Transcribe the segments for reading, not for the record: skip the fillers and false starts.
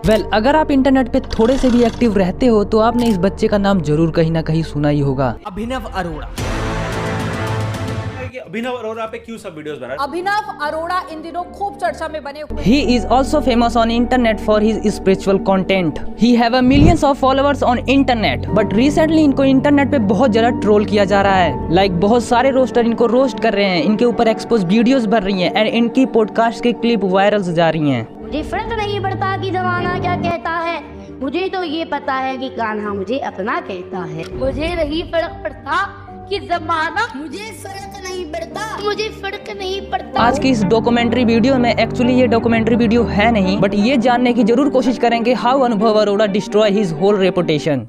अगर आप इंटरनेट पे थोड़े से भी एक्टिव रहते हो तो आपने इस बच्चे का नाम जरूर कहीं ना कहीं सुना ही होगा, अभिनव अरोड़ा। अभिनव अरोड़ा पे क्यों सब वीडियोस बना रहे हैं? अभिनव अरोड़ा इन दिनों खूब चर्चा में बने हुए। He is also famous on internet for his spiritual content. He have a millions of followers on internet. But recently इनको इंटरनेट पे बहुत ज्यादा ट्रोल किया जा रहा है। बहुत सारे रोस्टर इनको रोस्ट कर रहे हैं, इनके ऊपर एक्सपोज वीडियोस भर रही हैं एंड इनकी पॉडकास्ट की क्लिप वायरल जा रही हैं। मुझे फर्क नहीं पड़ता कि जमाना क्या कहता है, मुझे तो ये पता है कि कान्हा मुझे अपना कहता है। मुझे नहीं फर्क पड़ता कि जमाना, मुझे फर्क नहीं पड़ता, मुझे फर्क नहीं पड़ता। आज की इस डॉक्यूमेंट्री वीडियो में एक्चुअली ये डॉक्यूमेंट्री वीडियो है नहीं, बट ये जानने की जरूर कोशिश करेंगे how Anubhav Arora destroy his whole reputation.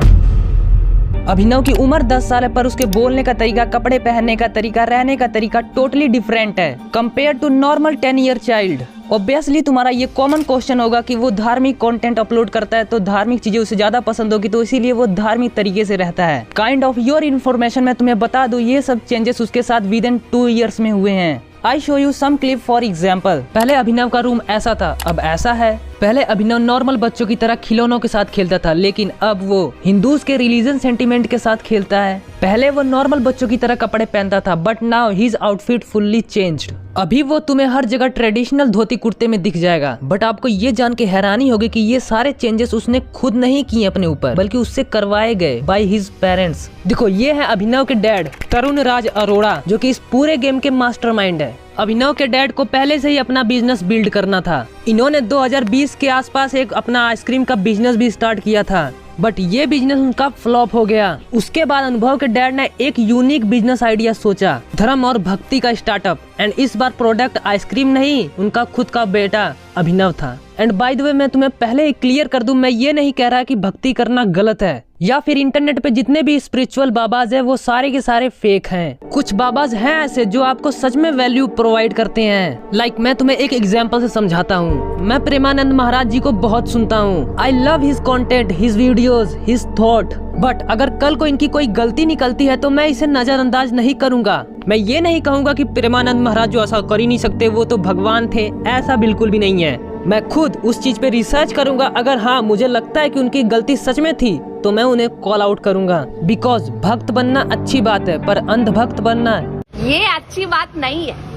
Abhinav की उम्र 10 साल है पर उसके बोलने का तरीका, कपड़े पहनने का तरीका, रहने का तरीका टोटली डिफरेंट है compare to normal 10 year child. Obviously तुम्हारा ये कॉमन क्वेश्चन होगा कि वो धार्मिक कंटेंट अपलोड करता है तो धार्मिक चीजें उसे ज्यादा पसंद होगी, तो इसीलिए वो धार्मिक तरीके से रहता है। काइंड ऑफ योर इन्फॉर्मेशन मैं तुम्हें बता दूं, ये सब चेंजेस उसके साथ विद इन 2 इयर्स में हुए हैं। I show you some clip for example. पहले अभिनव का रूम ऐसा था, अब ऐसा है। पहले अभिनव नॉर्मल बच्चों की तरह खिलौनों के साथ खेलता था, लेकिन अब वो हिंदूज के रिलीजन सेंटिमेंट के साथ खेलता है। पहले वो नॉर्मल बच्चों की तरह कपड़े पहनता था, but now his outfit fully changed. अभी वो तुम्हें हर जगह ट्रेडिशनल धोती कुर्ते में दिख जाएगा, बट आपको ये जान के हैरानी होगी कि ये सारे चेंजेस उसने खुद नहीं किए अपने ऊपर, बल्कि उससे करवाए गए बाय हिज पेरेंट्स। देखो, ये है अभिनव के डैड तरुण राज अरोड़ा, जो कि इस पूरे गेम के मास्टरमाइंड है। अभिनव के डैड को पहले से ही अपना बिजनेस बिल्ड करना था। इन्होंने 2020 के आसपास एक अपना आइसक्रीम का बिजनेस भी स्टार्ट किया था, बट ये बिजनेस उनका फ्लॉप हो गया। उसके बाद अनुभव के डैड ने एक यूनिक बिजनेस आइडिया सोचा, धर्म और भक्ति का स्टार्टअप। एंड इस बार प्रोडक्ट आइसक्रीम नहीं, उनका खुद का बेटा अभिनव था। एंड बाय द वे, मैं तुम्हें पहले ही क्लियर कर दूं, मैं ये नहीं कह रहा कि भक्ति करना गलत है या फिर इंटरनेट पे जितने भी स्पिरिचुअल बाबाज हैं वो सारे के सारे फेक हैं। कुछ बाबाज हैं ऐसे जो आपको सच में वैल्यू प्रोवाइड करते हैं। लाइक मैं तुम्हें एक एग्जांपल से समझाता हूँ। मैं प्रेमानंद महाराज जी को बहुत सुनता हूँ। I love his content, his videos, his thought. But अगर कल को इनकी कोई गलती निकलती है तो मैं इसे नजरअंदाज नहीं करूंगा। मैं ये नहीं कहूंगा कि प्रेमानंद महाराज जो ऐसा कर ही नहीं सकते, वो तो भगवान थे, ऐसा बिल्कुल भी नहीं है। मैं खुद उस चीज पे रिसर्च करूंगा। अगर हाँ मुझे लगता है कि उनकी गलती सच में थी तो मैं उन्हें कॉल आउट करूंगा। बिकॉज भक्त बनना अच्छी बात है, पर अंधभक्त बनना ये अच्छी बात नहीं है।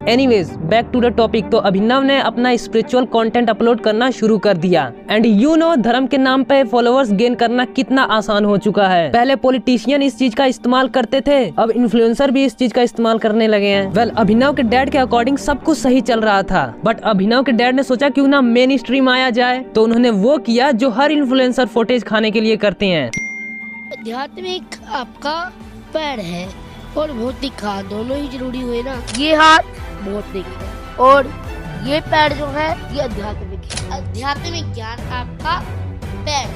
Anyways, back to the topic. तो अभिनव ने अपना स्पिरिचुअल कंटेंट अपलोड करना शुरू कर दिया। एंड यू नो, धर्म के नाम पे फॉलोअर्स गेन करना कितना आसान हो चुका है। पहले पॉलिटिशियन इस चीज का इस्तेमाल करते थे, अब इन्फ्लुएंसर भी इस चीज का इस्तेमाल करने लगे हैं। अभिनव के डैड के अकॉर्डिंग सब कुछ सही चल रहा था, बट अभिनव के डैड ने सोचा क्यों ना मेन स्ट्रीम आया जाए, तो उन्होंने वो किया जो हर इन्फ्लुएंसर फुटेज खाने के लिए करते हैं। आध्यात्मिक आपका पैर है और भौतिक हाथ दोनों ही जरूरी हुए ना। ये हाथ भौतिक है और ये पैर जो है ये आध्यात्मिक है। आध्यात्मिक ज्ञान आपका पैर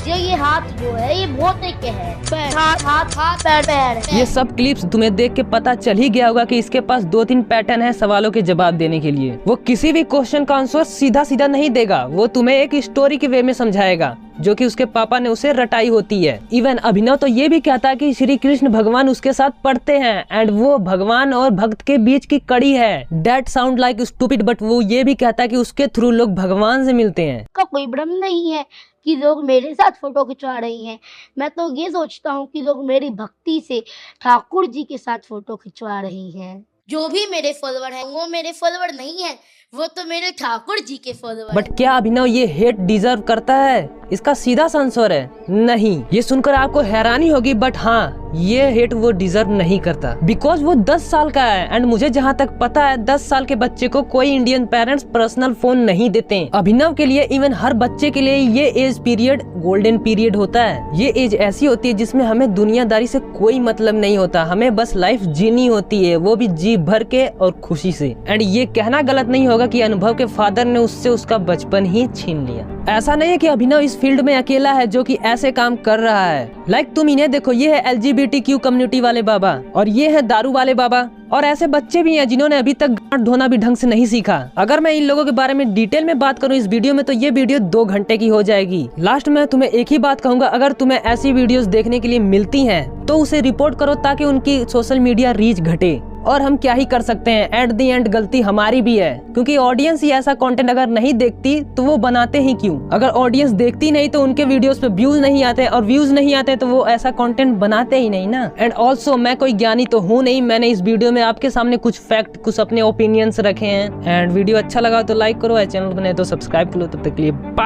है, ये हाथ जो है ये भौतिक है। पैर हाथ पैर है। ये सब क्लिप्स तुम्हें देख के पता चल ही गया होगा कि इसके पास 2-3 पैटर्न है सवालों के जवाब देने के लिए। वो किसी भी क्वेश्चन का आंसर सीधा सीधा नहीं देगा, वो तुम्हें एक स्टोरी के वे में समझाएगा जो कि उसके पापा ने उसे रटाई होती है। इवन अभिनव तो ये भी कहता है कि श्री कृष्ण भगवान उसके साथ पढ़ते हैं एंड वो भगवान और भक्त के बीच की कड़ी है। That sound like stupid, but वो ये भी कहता है कि उसके थ्रू लोग भगवान से मिलते हैं। का कोई भ्रम नहीं है कि लोग मेरे साथ फोटो खिंचवा रही हैं। मैं तो ये सोचता हूँ कि लोग मेरी भक्ति से ठाकुर जी के साथ फोटो खिंचवा रही हैं। जो भी मेरे फॉलोवर हैं वो मेरे फॉलोवर नहीं है, वो तो मेरे ठाकुर जी के फॉलोवर। बट क्या अभिनव ये हेट डिजर्व करता है? इसका सीधा आंसर है नहीं। ये सुनकर आपको हैरानी होगी, बट हाँ ये हेट वो डिजर्व नहीं करता, बिकॉज वो 10 साल का है। एंड मुझे जहाँ तक पता है 10 साल के बच्चे को कोई इंडियन पेरेंट्स पर्सनल फोन नहीं देते। अभिनव के लिए, इवन हर बच्चे के लिए ये एज पीरियड गोल्डन पीरियड होता है। ये एज ऐसी होती है जिसमें हमें दुनियादारी से कोई मतलब नहीं होता, हमें बस लाइफ जीनी होती है, वो भी जी भर के और खुशी से। एंड ये कहना गलत नहीं होगा कि अनुभव के फादर ने उससे उसका बचपन ही छीन लिया। ऐसा नहीं है कि अभिनव इस फील्ड में अकेला है जो कि ऐसे काम कर रहा है। लाइक तुम इन्हें देखो, ये है LGBTQ कम्युनिटी वाले बाबा और ये है दारू वाले बाबा, और ऐसे बच्चे भी हैं जिन्होंने अभी तक गांठ धोना भी ढंग से नहीं सीखा। अगर मैं इन लोगों के बारे में डिटेल में बात करूं इस वीडियो में तो ये वीडियो 2 घंटे की हो जाएगी। लास्ट में तुम्हें एक ही बात कहूंगा, अगर तुम्हें ऐसी वीडियोस देखने के लिए मिलती हैं तो उसे रिपोर्ट करो ताकि उनकी सोशल मीडिया रीच घटे। और हम क्या ही कर सकते हैं, एट द एंड गलती हमारी भी है, क्योंकि ऑडियंस ही ऐसा कंटेंट अगर नहीं देखती तो वो बनाते ही क्यों। अगर ऑडियंस देखती नहीं तो उनके वीडियोस पे व्यूज नहीं आते, और व्यूज नहीं आते तो वो ऐसा कंटेंट बनाते ही नहीं ना। एंड ऑल्सो मैं कोई ज्ञानी तो हूँ नहीं, मैंने इस वीडियो में आपके सामने कुछ फैक्ट, कुछ अपने ओपिनियंस रखे हैं। एंड वीडियो अच्छा लगा तो लाइक करो, चैनल बने तो सब्सक्राइब करो। तब तक के लिए बाय।